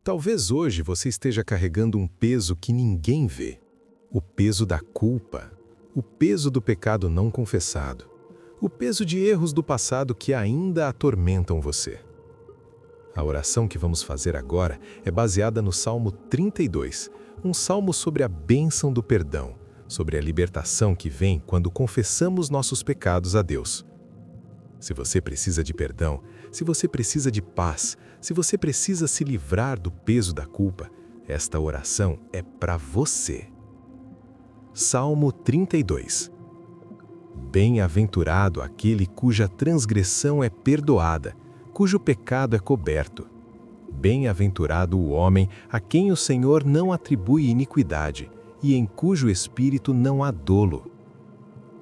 Talvez hoje você esteja carregando um peso que ninguém vê. O peso da culpa, o peso do pecado não confessado, o peso de erros do passado que ainda atormentam você. A oração que vamos fazer agora é baseada no Salmo 32, um salmo sobre a bênção do perdão, sobre a libertação que vem quando confessamos nossos pecados a Deus. Se você precisa de perdão, se você precisa de paz, se você precisa se livrar do peso da culpa, esta oração é para você. Salmo 32. Bem-aventurado aquele cuja transgressão é perdoada, cujo pecado é coberto. Bem-aventurado o homem a quem o Senhor não atribui iniquidade e em cujo espírito não há dolo.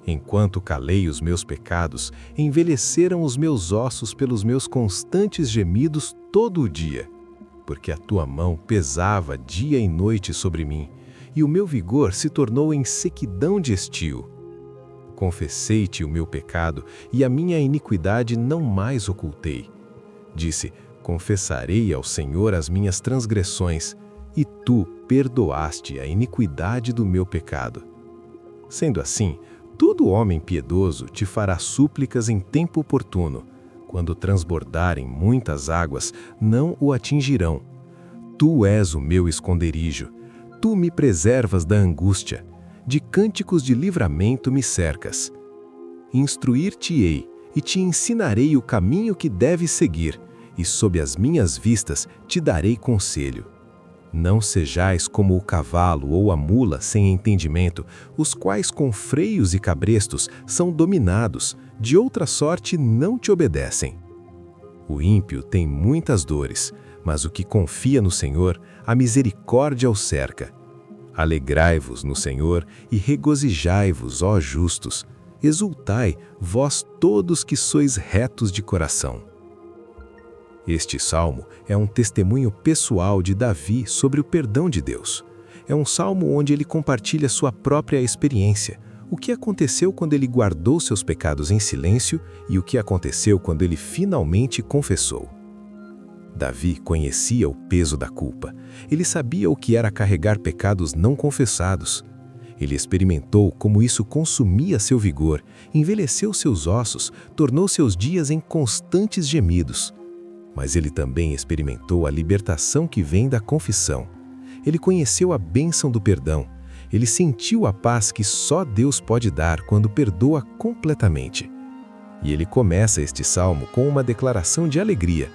Enquanto calei os meus pecados, envelheceram os meus ossos pelos meus constantes gemidos todo o dia, porque a tua mão pesava dia e noite sobre mim, e o meu vigor se tornou em sequidão de estio. Confessei-te o meu pecado, e a minha iniquidade não mais ocultei. Disse, confessarei ao Senhor as minhas transgressões, e tu perdoaste a iniquidade do meu pecado. Sendo assim, todo homem piedoso te fará súplicas em tempo oportuno. Quando transbordarem muitas águas, não o atingirão. Tu és o meu esconderijo. Tu me preservas da angústia. De cânticos de livramento me cercas. Instruir-te-ei e te ensinarei o caminho que deves seguir, e sob as minhas vistas te darei conselho. Não sejais como o cavalo ou a mula sem entendimento, os quais com freios e cabrestos são dominados, de outra sorte não te obedecem. O ímpio tem muitas dores, mas o que confia no Senhor, a misericórdia o cerca. Alegrai-vos no Senhor e regozijai-vos, ó justos. Exultai, vós todos que sois retos de coração. Este salmo é um testemunho pessoal de Davi sobre o perdão de Deus. É um salmo onde ele compartilha sua própria experiência, o que aconteceu quando ele guardou seus pecados em silêncio e o que aconteceu quando ele finalmente confessou. Davi conhecia o peso da culpa. Ele sabia o que era carregar pecados não confessados. Ele experimentou como isso consumia seu vigor, envelheceu seus ossos, tornou seus dias em constantes gemidos. Mas ele também experimentou a libertação que vem da confissão. Ele conheceu a bênção do perdão. Ele sentiu a paz que só Deus pode dar quando perdoa completamente. E ele começa este salmo com uma declaração de alegria.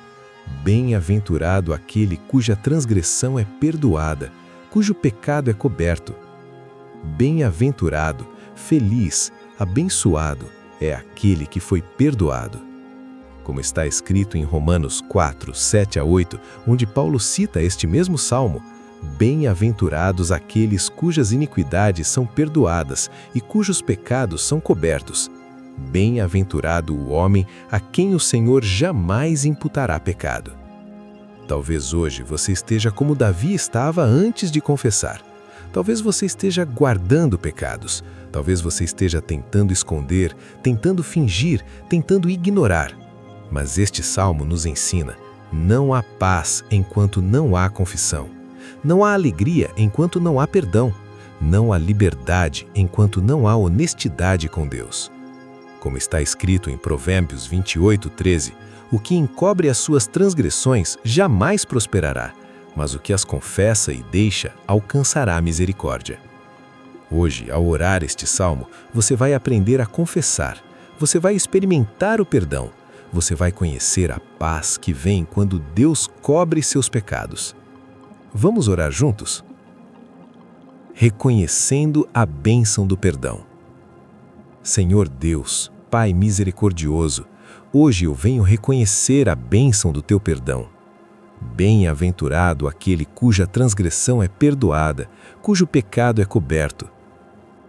Bem-aventurado aquele cuja transgressão é perdoada, cujo pecado é coberto. Bem-aventurado, feliz, abençoado é aquele que foi perdoado. Como está escrito em Romanos 4, 7 a 8, onde Paulo cita este mesmo salmo, bem-aventurados aqueles cujas iniquidades são perdoadas e cujos pecados são cobertos. Bem-aventurado o homem a quem o Senhor jamais imputará pecado. Talvez hoje você esteja como Davi estava antes de confessar. Talvez você esteja guardando pecados. Talvez você esteja tentando esconder, tentando fingir, tentando ignorar. Mas este salmo nos ensina, não há paz enquanto não há confissão. Não há alegria enquanto não há perdão. Não há liberdade enquanto não há honestidade com Deus. Como está escrito em Provérbios 28, 13, o que encobre as suas transgressões jamais prosperará, mas o que as confessa e deixa alcançará misericórdia. Hoje, ao orar este salmo, você vai aprender a confessar, você vai experimentar o perdão, você vai conhecer a paz que vem quando Deus cobre seus pecados. Vamos orar juntos? Reconhecendo a bênção do perdão. Senhor Deus, Pai misericordioso, hoje eu venho reconhecer a bênção do teu perdão. Bem-aventurado aquele cuja transgressão é perdoada, cujo pecado é coberto.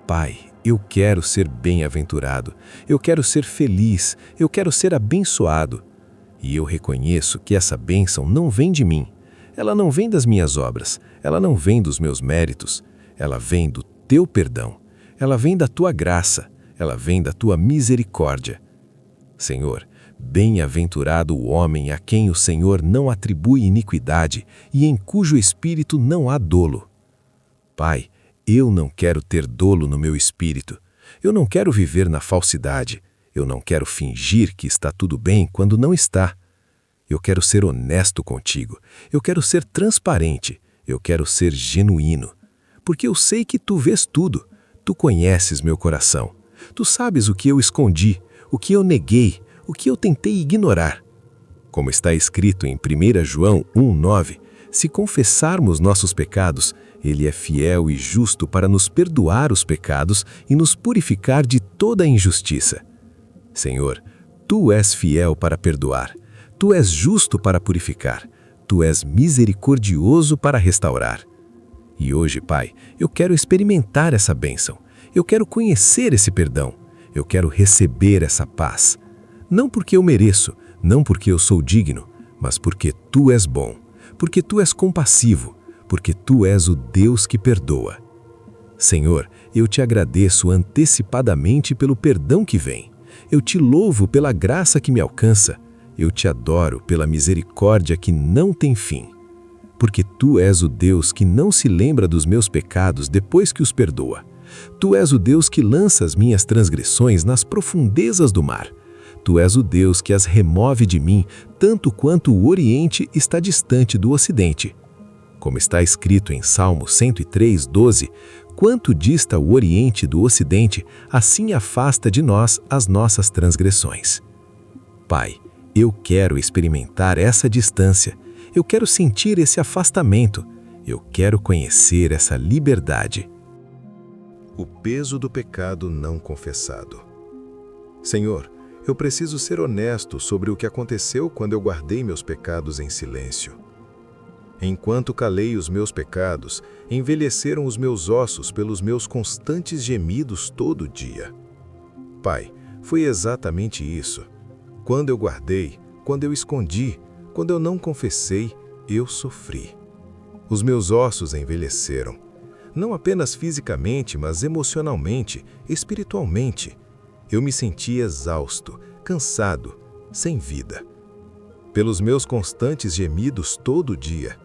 Pai, eu quero ser bem-aventurado, eu quero ser feliz, eu quero ser abençoado. E eu reconheço que essa bênção não vem de mim, ela não vem das minhas obras, ela não vem dos meus méritos, ela vem do teu perdão, ela vem da tua graça, ela vem da tua misericórdia. Senhor, Bem-aventurado o homem a quem o Senhor não atribui iniquidade e em cujo espírito não há dolo. Pai, eu não quero ter dolo no meu espírito. Eu não quero viver na falsidade. Eu não quero fingir que está tudo bem quando não está. Eu quero ser honesto contigo. Eu quero ser transparente. Eu quero ser genuíno. Porque eu sei que tu vês tudo. Tu conheces meu coração. Tu sabes o que eu escondi, o que eu neguei, o que eu tentei ignorar. Como está escrito em 1 João 1,9, se confessarmos nossos pecados, Ele é fiel e justo para nos perdoar os pecados e nos purificar de toda injustiça. Senhor, Tu és fiel para perdoar, Tu és justo para purificar, Tu és misericordioso para restaurar. E hoje, Pai, eu quero experimentar essa bênção. Eu quero conhecer esse perdão. Eu quero receber essa paz. Não porque eu mereço, não porque eu sou digno, mas porque Tu és bom, porque Tu és compassivo, porque Tu és o Deus que perdoa. Senhor, eu Te agradeço antecipadamente pelo perdão que vem. Eu Te louvo pela graça que me alcança. Eu Te adoro pela misericórdia que não tem fim. Porque Tu és o Deus que não se lembra dos meus pecados depois que os perdoa. Tu és o Deus que lança as minhas transgressões nas profundezas do mar. Tu és o Deus que as remove de mim, tanto quanto o Oriente está distante do Ocidente. Como está escrito em Salmo 103:12, quanto dista o Oriente do Ocidente, assim afasta de nós as nossas transgressões. Pai, eu quero experimentar essa distância, eu quero sentir esse afastamento, eu quero conhecer essa liberdade. O peso do pecado não confessado. Senhor, eu preciso ser honesto sobre o que aconteceu quando eu guardei meus pecados em silêncio. Enquanto calei os meus pecados, envelheceram os meus ossos pelos meus constantes gemidos todo dia. Pai, foi exatamente isso. Quando eu guardei, quando eu escondi, quando eu não confessei, eu sofri. Os meus ossos envelheceram. Não apenas fisicamente, mas emocionalmente, espiritualmente. Eu me senti exausto, cansado, sem vida. Pelos meus constantes gemidos todo dia.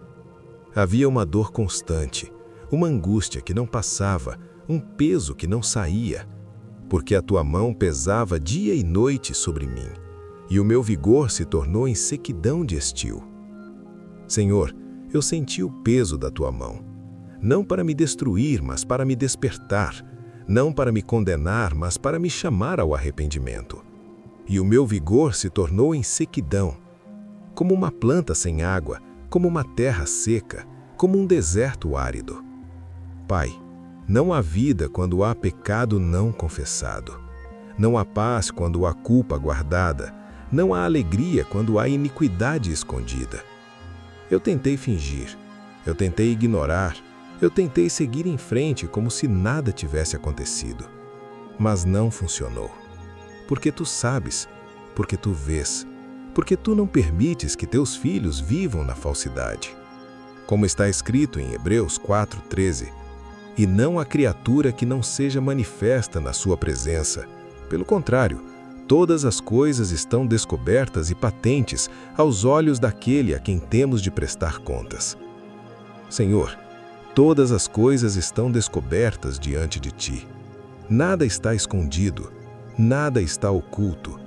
Havia uma dor constante, uma angústia que não passava, um peso que não saía, porque a Tua mão pesava dia e noite sobre mim, e o meu vigor se tornou em sequidão de estio. Senhor, eu senti o peso da Tua mão, não para me destruir, mas para me despertar, não para me condenar, mas para me chamar ao arrependimento. E o meu vigor se tornou em sequidão, como uma planta sem água, como uma terra seca, como um deserto árido. Pai, não há vida quando há pecado não confessado. Não há paz quando há culpa guardada. Não há alegria quando há iniquidade escondida. Eu tentei fingir, eu tentei ignorar, eu tentei seguir em frente como se nada tivesse acontecido. Mas não funcionou. Porque Tu sabes, porque Tu vês, porque Tu não permites que Teus filhos vivam na falsidade. Como está escrito em Hebreus 4:13, e não há criatura que não seja manifesta na Sua presença. Pelo contrário, todas as coisas estão descobertas e patentes aos olhos daquele a quem temos de prestar contas. Senhor, todas as coisas estão descobertas diante de Ti. Nada está escondido, nada está oculto.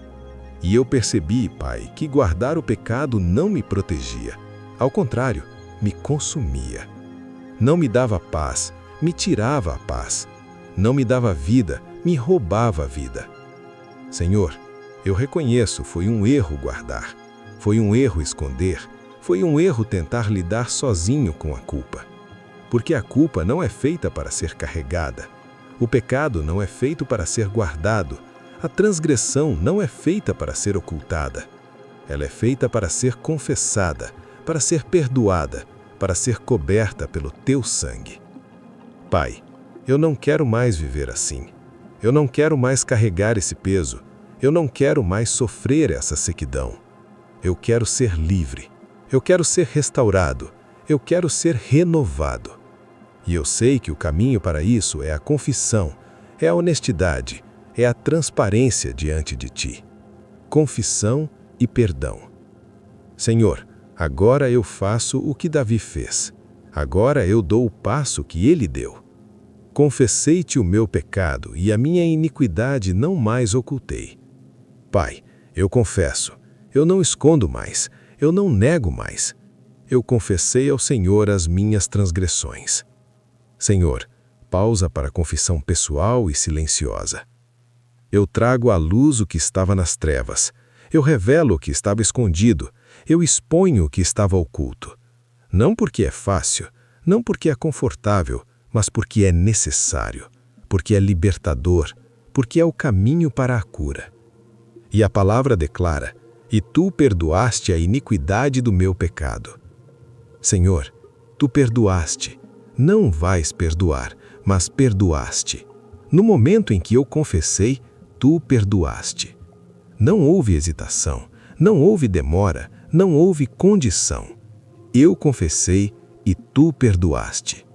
E eu percebi, Pai, que guardar o pecado não me protegia. Ao contrário, me consumia. Não me dava paz, me tirava a paz. Não me dava vida, me roubava a vida. Senhor, eu reconheço, foi um erro guardar. Foi um erro esconder. Foi um erro tentar lidar sozinho com a culpa. Porque a culpa não é feita para ser carregada. O pecado não é feito para ser guardado. A transgressão não é feita para ser ocultada. Ela é feita para ser confessada, para ser perdoada, para ser coberta pelo Teu sangue. Pai, eu não quero mais viver assim. Eu não quero mais carregar esse peso. Eu não quero mais sofrer essa sequidão. Eu quero ser livre. Eu quero ser restaurado. Eu quero ser renovado. E eu sei que o caminho para isso é a confissão, é a honestidade, é a transparência diante de Ti. confissão e perdão. Senhor, agora eu faço o que Davi fez. Agora eu dou o passo que ele deu. Confessei-te o meu pecado e a minha iniquidade não mais ocultei. Pai, eu confesso, eu não escondo mais, eu não nego mais. Eu confessei ao Senhor as minhas transgressões. Senhor, pausa para a confissão pessoal e silenciosa. Eu trago à luz o que estava nas trevas. Eu revelo o que estava escondido. Eu exponho o que estava oculto. Não porque é fácil, não porque é confortável, mas porque é necessário, porque é libertador, porque é o caminho para a cura. E a palavra declara: e tu perdoaste a iniquidade do meu pecado. Senhor, tu perdoaste, não vais perdoar, mas perdoaste. No momento em que eu confessei, tu perdoaste. Não houve hesitação, não houve demora, não houve condição. Eu confessei e tu perdoaste.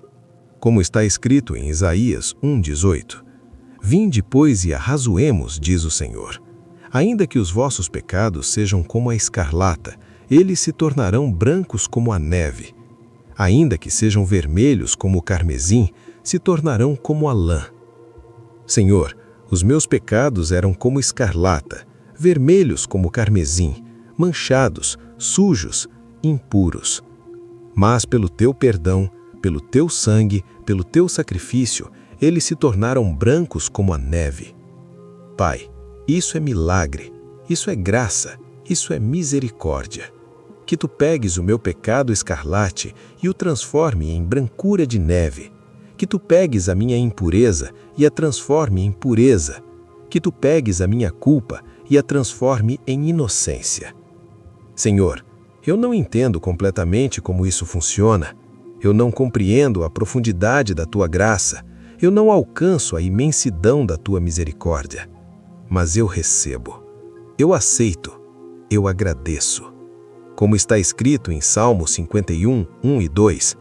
Como está escrito em Isaías 1:18, vinde, pois, e arrazoemos, diz o Senhor. Ainda que os vossos pecados sejam como a escarlata, eles se tornarão brancos como a neve. Ainda que sejam vermelhos como o carmesim, se tornarão como a lã. Senhor, os meus pecados eram como escarlata, vermelhos como carmesim, manchados, sujos, impuros. Mas pelo teu perdão, pelo teu sangue, pelo teu sacrifício, eles se tornaram brancos como a neve. Pai, isso é milagre, isso é graça, isso é misericórdia. Que tu pegues o meu pecado escarlate e o transforme em brancura de neve. Que tu pegues a minha impureza e a transforme em pureza. Que tu pegues a minha culpa e a transforme em inocência. Senhor, eu não entendo completamente como isso funciona. Eu não compreendo a profundidade da tua graça. Eu não alcanço a imensidão da tua misericórdia. Mas eu recebo. Eu aceito. Eu agradeço. Como está escrito em Salmo 51, 1 e 2,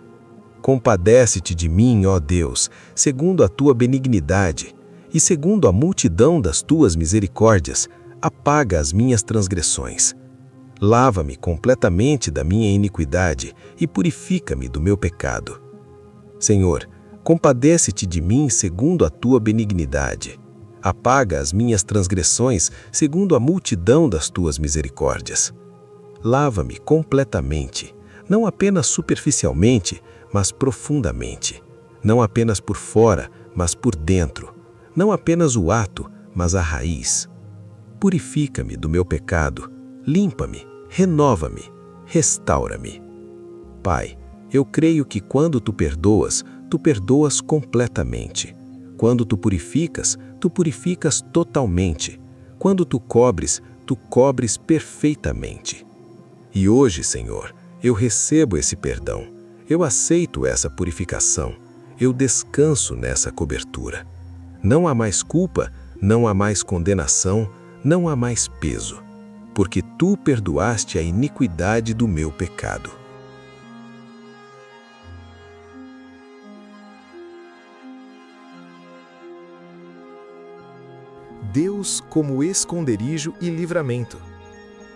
compadece-te de mim, ó Deus, segundo a tua benignidade, e segundo a multidão das tuas misericórdias, apaga as minhas transgressões. Lava-me completamente da minha iniquidade e purifica-me do meu pecado. Senhor, compadece-te de mim segundo a tua benignidade. Apaga as minhas transgressões segundo a multidão das tuas misericórdias. Lava-me completamente, não apenas superficialmente, mas profundamente. Não apenas por fora, mas por dentro. Não apenas o ato, mas a raiz. Purifica-me do meu pecado, limpa-me, renova-me, restaura-me. Pai, eu creio que quando tu perdoas completamente. Quando tu purificas totalmente. Quando tu cobres perfeitamente. E hoje, Senhor, eu recebo esse perdão. Eu aceito essa purificação. Eu descanso nessa cobertura. Não há mais culpa, não há mais condenação, não há mais peso. Porque tu perdoaste a iniquidade do meu pecado. Deus como esconderijo e livramento.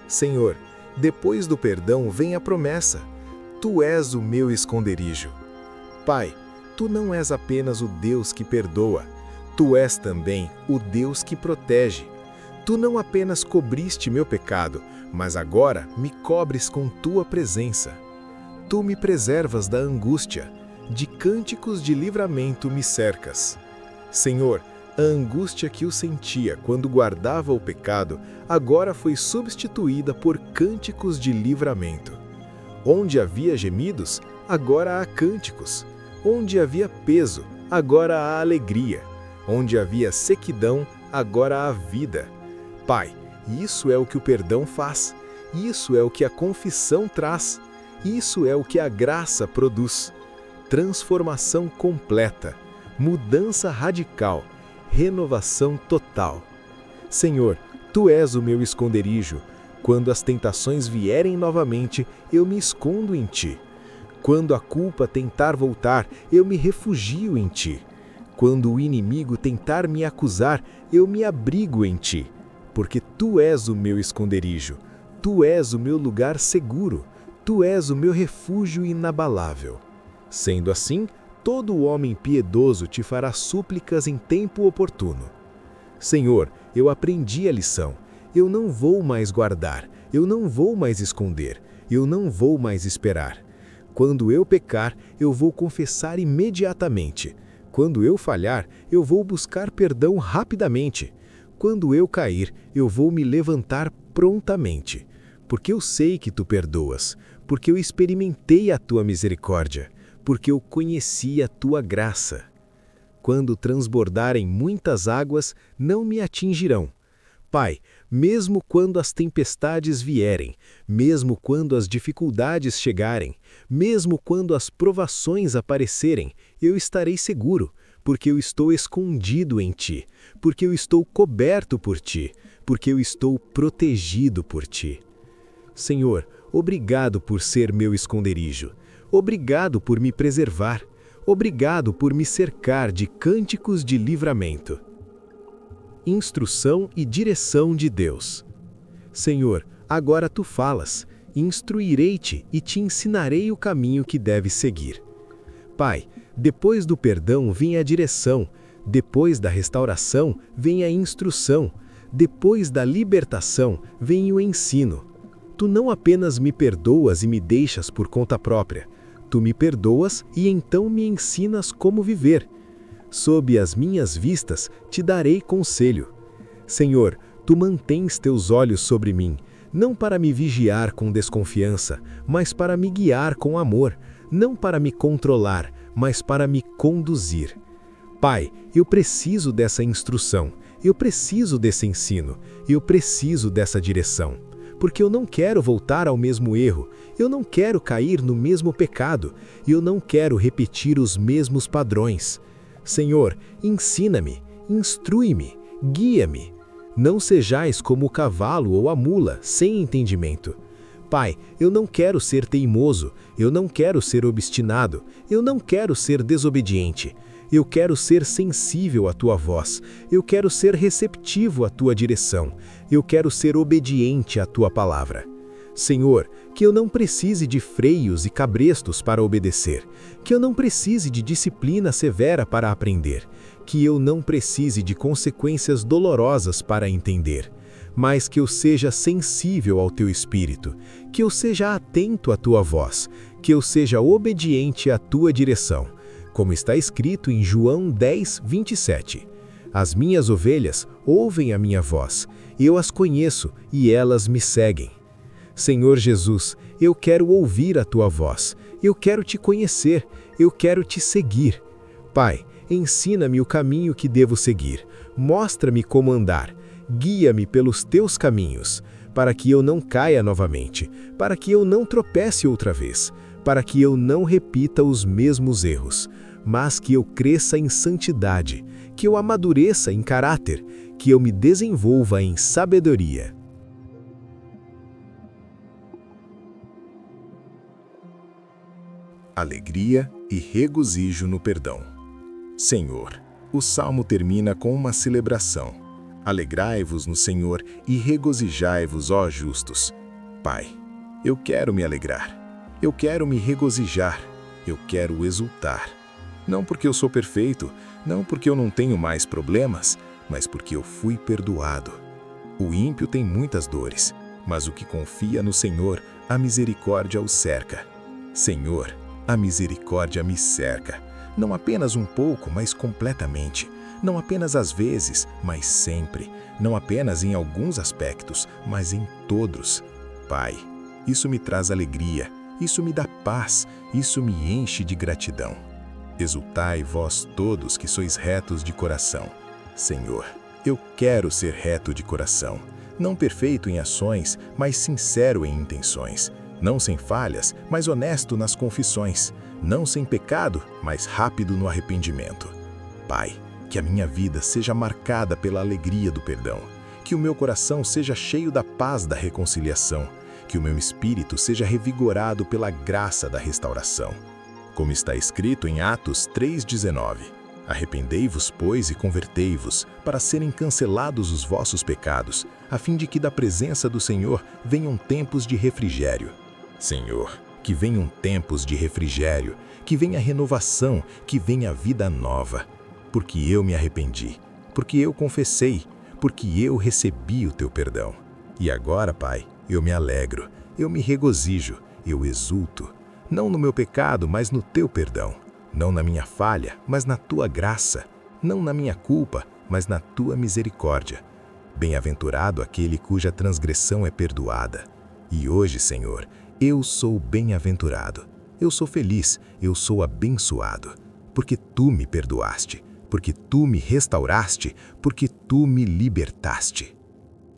Senhor, depois do perdão vem a promessa. Tu és o meu esconderijo. Pai, tu não és apenas o Deus que perdoa, tu és também o Deus que protege. Tu não apenas cobriste meu pecado, mas agora me cobres com tua presença. Tu me preservas da angústia, de cânticos de livramento me cercas. Senhor, a angústia que eu sentia quando guardava o pecado, agora foi substituída por cânticos de livramento. Onde havia gemidos, agora há cânticos. Onde havia peso, agora há alegria. Onde havia sequidão, agora há vida. Pai, isso é o que o perdão faz. Isso é o que a confissão traz. Isso é o que a graça produz. Transformação completa, mudança radical, renovação total. Senhor, tu és o meu esconderijo. Quando as tentações vierem novamente, eu me escondo em ti. Quando a culpa tentar voltar, eu me refugio em ti. Quando o inimigo tentar me acusar, eu me abrigo em ti. porque Tu és o meu esconderijo, Tu és o meu lugar seguro, Tu és o meu refúgio inabalável. Sendo assim, todo homem piedoso te fará súplicas em tempo oportuno. Senhor, eu aprendi a lição. Eu não vou mais guardar, eu não vou mais esconder, eu não vou mais esperar. Quando eu pecar, eu vou confessar imediatamente. Quando eu falhar, eu vou buscar perdão rapidamente. Quando eu cair, eu vou me levantar prontamente. Porque eu sei que Tu perdoas, porque eu experimentei a Tua misericórdia, porque eu conheci a Tua graça. Quando transbordarem muitas águas, não me atingirão. Pai, mesmo quando as tempestades vierem, mesmo quando as dificuldades chegarem, mesmo quando as provações aparecerem, eu estarei seguro, porque eu estou escondido em Ti, porque eu estou coberto por Ti, porque eu estou protegido por Ti. Senhor, obrigado por ser meu esconderijo, obrigado por me preservar, obrigado por me cercar de cânticos de livramento. Instrução e direção de Deus. Senhor, agora Tu falas, instruirei-te e te ensinarei o caminho que deves seguir. Pai, depois do perdão vem a direção, depois da restauração vem a instrução, depois da libertação vem o ensino. Tu não apenas me perdoas e me deixas por conta própria, Tu me perdoas e então me ensinas como viver. Sob as minhas vistas te darei conselho. Senhor, Tu mantens Teus olhos sobre mim, não para me vigiar com desconfiança, mas para me guiar com amor, não para me controlar, mas para me conduzir. Pai, eu preciso dessa instrução, eu preciso desse ensino, eu preciso dessa direção, porque eu não quero voltar ao mesmo erro, eu não quero cair no mesmo pecado, eu não quero repetir os mesmos padrões. Senhor, ensina-me, instrui-me, guia-me. Não sejais como o cavalo ou a mula, sem entendimento. Pai, eu não quero ser teimoso, eu não quero ser obstinado, eu não quero ser desobediente. Eu quero ser sensível à Tua voz, eu quero ser receptivo à Tua direção, eu quero ser obediente à Tua palavra. Senhor, que eu não precise de freios e cabrestos para obedecer, que eu não precise de disciplina severa para aprender, que eu não precise de consequências dolorosas para entender, mas que eu seja sensível ao Teu Espírito, que eu seja atento à Tua voz, que eu seja obediente à Tua direção, como está escrito em João 10, 27. As minhas ovelhas ouvem a minha voz, eu as conheço e elas me seguem. Senhor Jesus, eu quero ouvir a Tua voz, eu quero Te conhecer, eu quero Te seguir. Pai, ensina-me o caminho que devo seguir, mostra-me como andar, guia-me pelos Teus caminhos, para que eu não caia novamente, para que eu não tropece outra vez, para que eu não repita os mesmos erros, mas que eu cresça em santidade, que eu amadureça em caráter, que eu me desenvolva em sabedoria. Alegria e regozijo no perdão. Senhor, o salmo termina com uma celebração. Alegrai-vos no Senhor e regozijai-vos, ó justos. Pai, eu quero me alegrar, eu quero me regozijar, eu quero exultar. Não porque eu sou perfeito, não porque eu não tenho mais problemas, mas porque eu fui perdoado. O ímpio tem muitas dores, mas o que confia no Senhor, a misericórdia o cerca. Senhor, a misericórdia me cerca, não apenas um pouco, mas completamente, não apenas às vezes, mas sempre, não apenas em alguns aspectos, mas em todos. Pai, isso me traz alegria, isso me dá paz, isso me enche de gratidão. Exultai vós todos que sois retos de coração. Senhor, eu quero ser reto de coração, não perfeito em ações, mas sincero em intenções. Não sem falhas, mas honesto nas confissões. Não sem pecado, mas rápido no arrependimento. Pai, que a minha vida seja marcada pela alegria do perdão. Que o meu coração seja cheio da paz da reconciliação. Que o meu espírito seja revigorado pela graça da restauração. Como está escrito em Atos 3,19. Arrependei-vos, pois, e convertei-vos, para serem cancelados os vossos pecados, a fim de que da presença do Senhor venham tempos de refrigério. Senhor, que venham tempos de refrigério, que venha renovação, que venha vida nova. Porque eu me arrependi, porque eu confessei, porque eu recebi o teu perdão. E agora, Pai, eu me alegro, eu me regozijo, eu exulto, não no meu pecado, mas no teu perdão. Não na minha falha, mas na tua graça. Não na minha culpa, mas na tua misericórdia. Bem-aventurado aquele cuja transgressão é perdoada. E hoje, Senhor, eu sou bem-aventurado. Eu sou feliz, eu sou abençoado. Porque tu me perdoaste, porque tu me restauraste, porque tu me libertaste.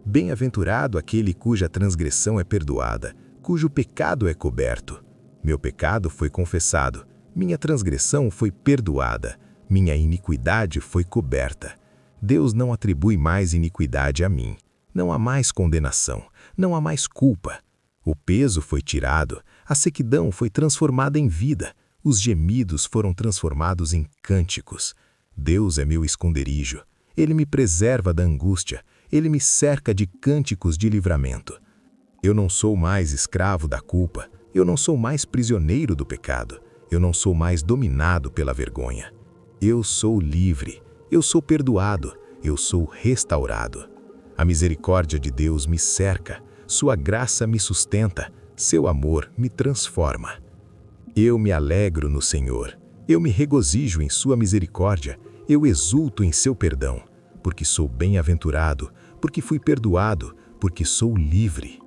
Bem-aventurado aquele cuja transgressão é perdoada, cujo pecado é coberto. Meu pecado foi confessado. Minha transgressão foi perdoada, minha iniquidade foi coberta. Deus não atribui mais iniquidade a mim. Não há mais condenação, não há mais culpa. O peso foi tirado, a sequidão foi transformada em vida, os gemidos foram transformados em cânticos. Deus é meu esconderijo, Ele me preserva da angústia, Ele me cerca de cânticos de livramento. Eu não sou mais escravo da culpa, eu não sou mais prisioneiro do pecado. Eu não sou mais dominado pela vergonha. Eu sou livre, eu sou perdoado, eu sou restaurado. A misericórdia de Deus me cerca, sua graça me sustenta, seu amor me transforma. Eu me alegro no Senhor, eu me regozijo em sua misericórdia, eu exulto em seu perdão, porque sou bem-aventurado, porque fui perdoado, porque sou livre.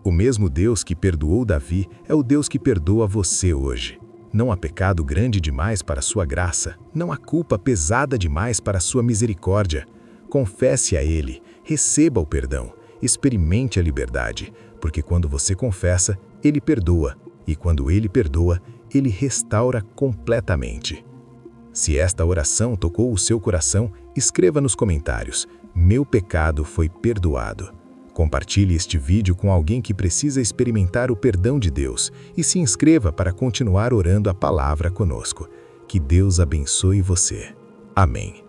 O mesmo Deus que perdoou Davi é o Deus que perdoa você hoje. Não há pecado grande demais para sua graça, não há culpa pesada demais para sua misericórdia. Confesse a Ele, receba o perdão, experimente a liberdade, porque quando você confessa, Ele perdoa, e quando Ele perdoa, Ele restaura completamente. Se esta oração tocou o seu coração, escreva nos comentários: meu pecado foi perdoado. Compartilhe este vídeo com alguém que precisa experimentar o perdão de Deus e se inscreva para continuar orando a palavra conosco. Que Deus abençoe você. Amém.